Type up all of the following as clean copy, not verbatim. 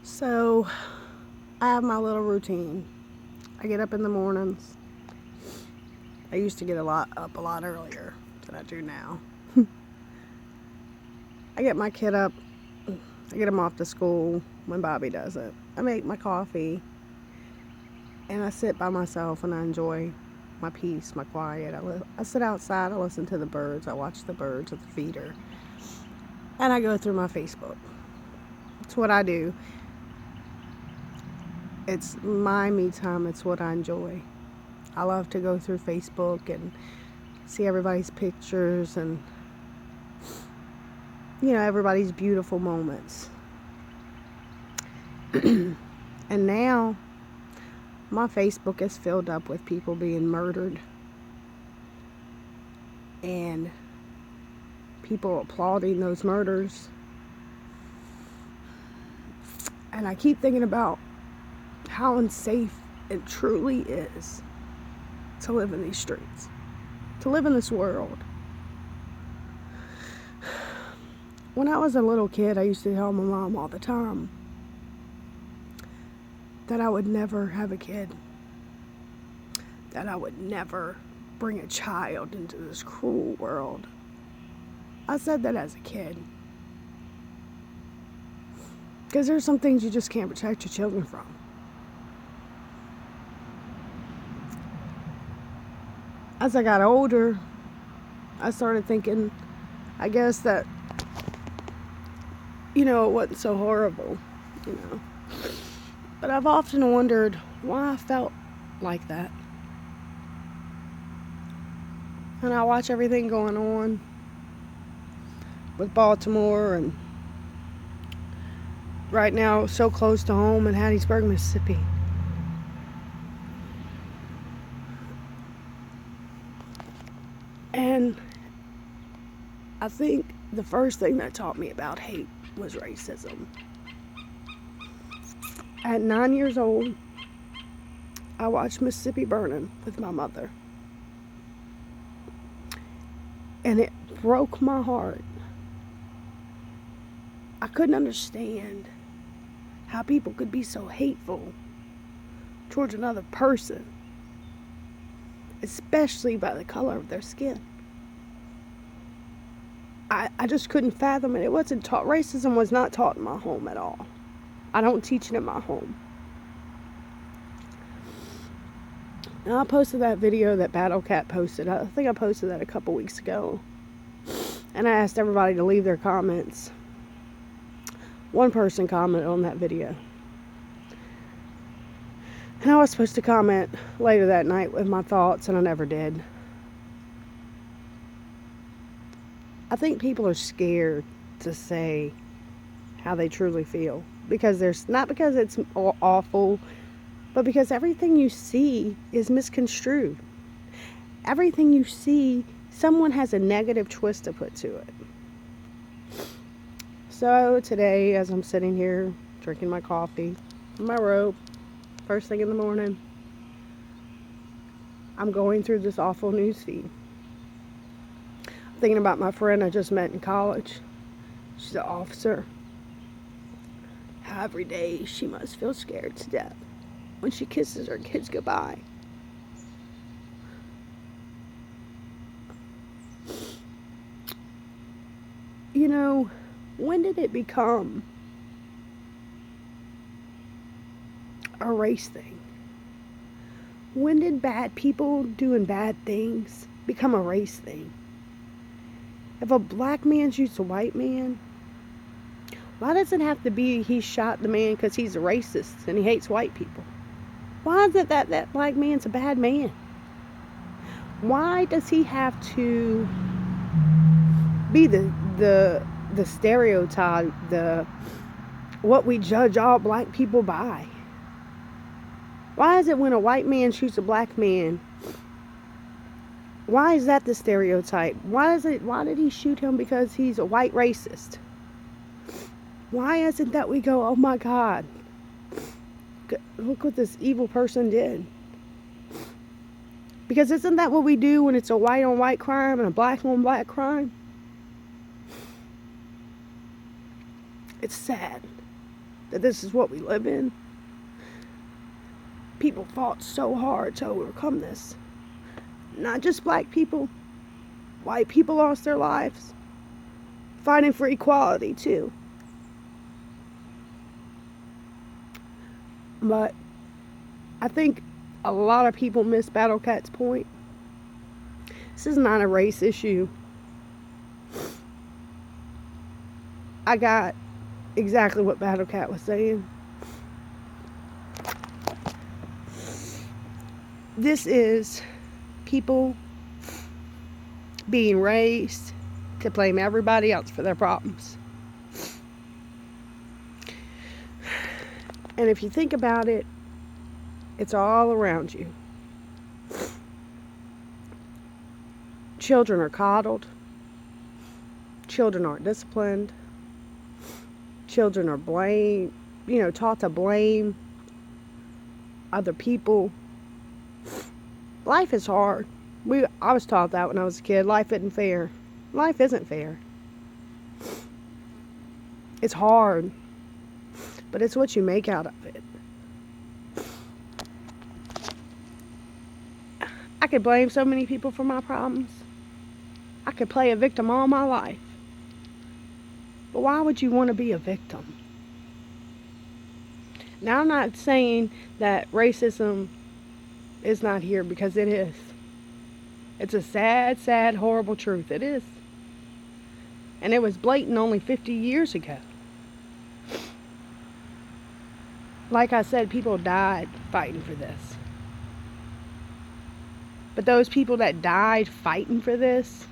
So, I have my little routine. I get up in the mornings. I used to get up a lot earlier than I do now. I get my kid up. I get him off to school when Bobby does it. I make my coffee and I sit by myself and I enjoy my peace, my quiet. I sit outside. I listen to the birds. I watch the birds at the feeder, and I go through my Facebook. It's what I do. It's my me time. It's what I enjoy. I love to go through Facebook and see everybody's pictures and, everybody's beautiful moments. And now my Facebook is filled up with people being murdered and people applauding those murders. And I keep thinking about how unsafe it truly is to live in these streets, to live in this world. When I was a little kid, I used to tell my mom all the time that I would never have a kid, that I would never bring a child into this cruel world. I said that as a kid, because there's some things you just can't protect your children from. As I got older, I started thinking, I guess that, it wasn't so horrible, But I've often wondered why I felt like that. And I watch everything going on with Baltimore and right now so close to home in Hattiesburg, Mississippi. And I think the first thing that taught me about hate was racism. At 9 years old, I watched Mississippi Burning with my mother. And it broke my heart. I couldn't understand how people could be so hateful towards another person, especially by the color of their skin. I just couldn't fathom it. It wasn't taught. Racism was not taught in my home at all. I don't teach it in my home. And I posted that video that Battle Cat posted. I think I posted that a couple weeks ago. And I asked everybody to leave their comments. One person commented on that video. And I was supposed to comment later that night with my thoughts, and I never did. I think people are scared to say how they truly feel. Not because it's awful, but because everything you see is misconstrued. Everything you see, someone has a negative twist to put to it. So today, as I'm sitting here drinking my coffee, my robe, first thing in the morning, I'm going through this awful news feed. I'm thinking about my friend I just met in college. She's an officer. How every day she must feel scared to death when she kisses her kids goodbye. When did it become a race thing? When did bad people doing bad things become a race thing? If a black man shoots a white man, why does it have to be he shot the man because he's a racist and he hates white people? Why is it that black man's a bad man? Why does he have to be the stereotype, what we judge all black people by? Why is it when a white man shoots a black man, why is that the stereotype? Why did he shoot him because he's a white racist? Why isn't that we go, oh my God, look what this evil person did? Because isn't that what we do when it's a white on white crime and a black on black crime? It's sad. that this is what we live in. People fought so hard to overcome this. Not just black people, white people lost their lives fighting for equality too. But I think a lot of people miss Battle Cat's point. This is not a race issue. I got exactly what Battle Cat was saying. This is people being raised to blame everybody else for their problems. And if you think about it, it's all around you. Children are coddled. Children aren't disciplined. Children are taught to blame other people. Life is hard. I was taught that when I was a kid. Life isn't fair. Life isn't fair. It's hard, but it's what you make out of it. I could blame so many people for my problems. I could play a victim all my life. But why would you want to be a victim? Now, I'm not saying that racism is not here, because it is. It's a sad, sad, horrible truth. It is. And it was blatant only 50 years ago. Like I said, people died fighting for this. But those people that died fighting for this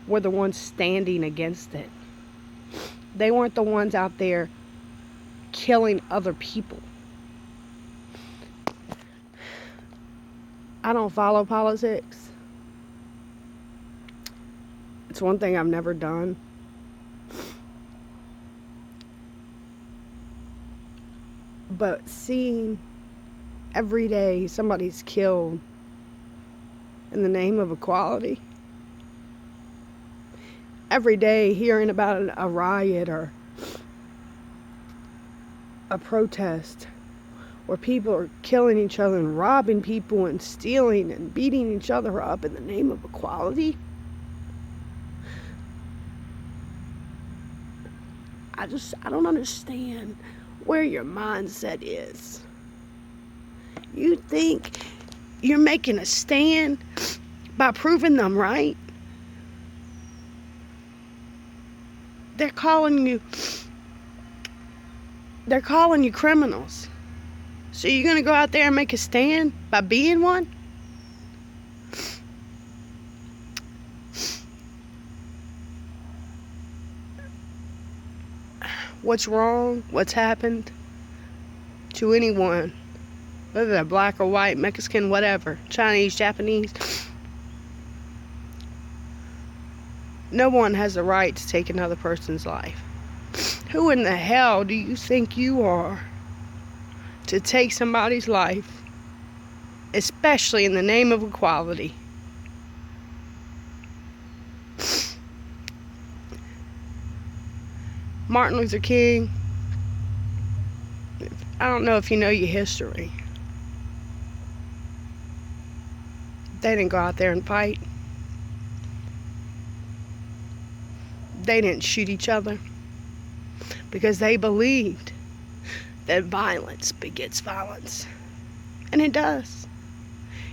were the ones standing against it. They weren't the ones out there killing other people. I don't follow politics. It's one thing I've never done. But seeing every day somebody's killed in the name of equality, every day hearing about a riot or a protest where people are killing each other and robbing people and stealing and beating each other up in the name of equality, I don't understand where your mindset is. You think you're making a stand by proving them right? They're calling you criminals. So you're going to go out there and make a stand by being one? What's wrong? What's happened to anyone, whether they're black or white, Mexican, whatever, Chinese, Japanese? No one has the right to take another person's life. Who in the hell do you think you are to take somebody's life, especially in the name of equality? Martin Luther King, I don't know if you know your history. They didn't go out there and fight. They didn't shoot each other because they believed that violence begets violence. And it does.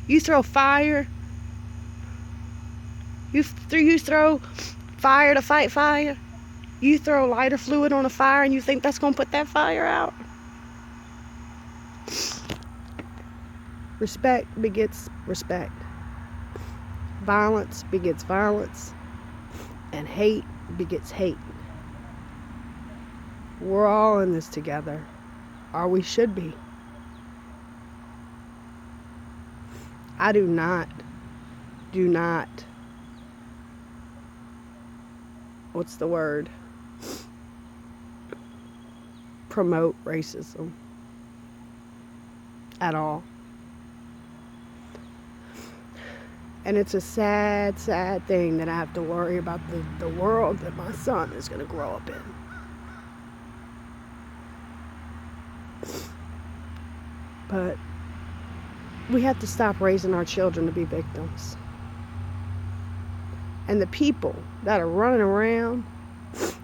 You throw fire, you throw fire to fight fire. You throw lighter fluid on a fire and you think that's going to put that fire out? Respect begets respect. Violence begets violence. And hate begets hate. We're all in this together. Or we should be. I do not, what's the word? Promote racism at all. And it's a sad, sad thing that I have to worry about the world that my son is going to grow up in. But we have to stop raising our children to be victims. And the people that are running around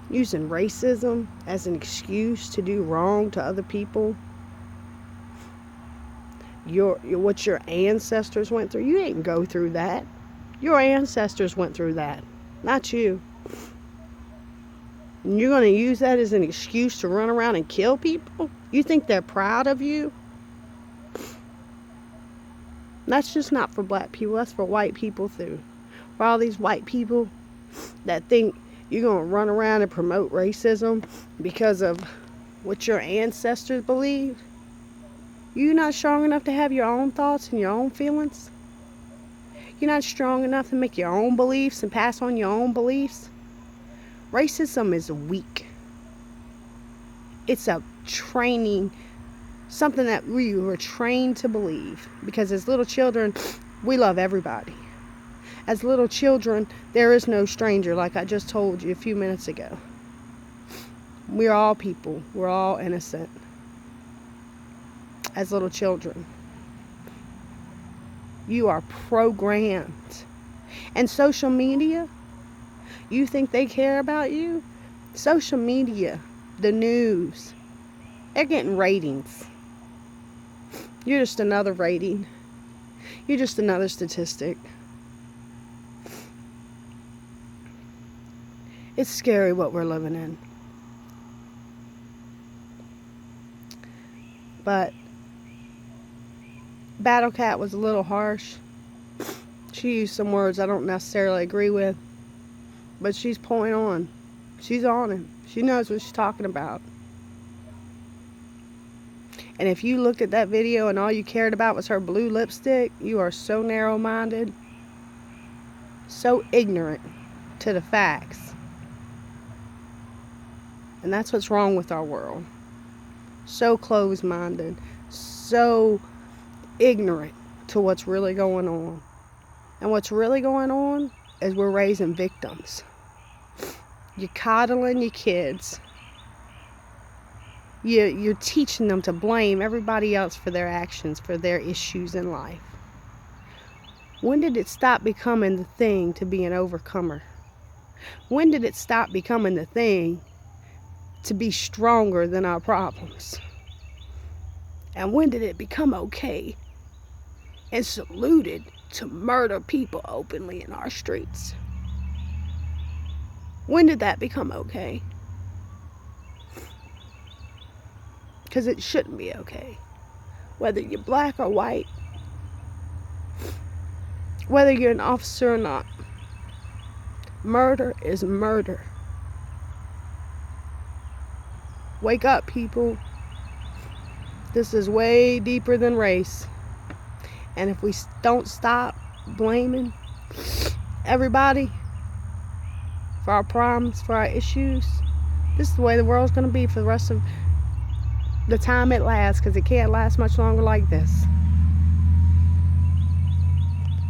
using racism as an excuse to do wrong to other people, what your ancestors went through, you didn't go through that. Your ancestors went through that, not you. And you're going to use that as an excuse to run around and kill people? You think they're proud of you? That's just not for black people. That's for white people too. For all these white people that think you're going to run around and promote racism because of what your ancestors believe. You're not strong enough to have your own thoughts and your own feelings. You're not strong enough to make your own beliefs and pass on your own beliefs. Racism is weak. It's a training, something that we were trained to believe. Because as little children, we love everybody. As little children, there is no stranger, like I just told you a few minutes ago. We're all people. We're all innocent. As little children. You are programmed. And social media, you think they care about you? Social media, the news, they're getting ratings. You're just another rating. You're just another statistic. It's scary what we're living in. But Battle Cat was a little harsh. She used some words I don't necessarily agree with. But she's point on. She's on it. She knows what she's talking about. And if you looked at that video and all you cared about was her blue lipstick, you are so narrow-minded, so ignorant to the facts. And that's what's wrong with our world. So closed-minded, so ignorant to what's really going on. And what's really going on is we're raising victims. You're coddling your kids. You're teaching them to blame everybody else for their actions, for their issues in life. When did it stop becoming the thing to be an overcomer? When did it stop becoming the thing to be stronger than our problems? And when did it become okay and saluted to murder people openly in our streets? When did that become okay? Because it shouldn't be okay. Whether you're black or white, whether you're an officer or not, murder is murder. Wake up, people. This is way deeper than race. And if we don't stop blaming everybody for our problems, for our issues, this is the way the world's going to be for the rest of the time it lasts, because it can't last much longer like this.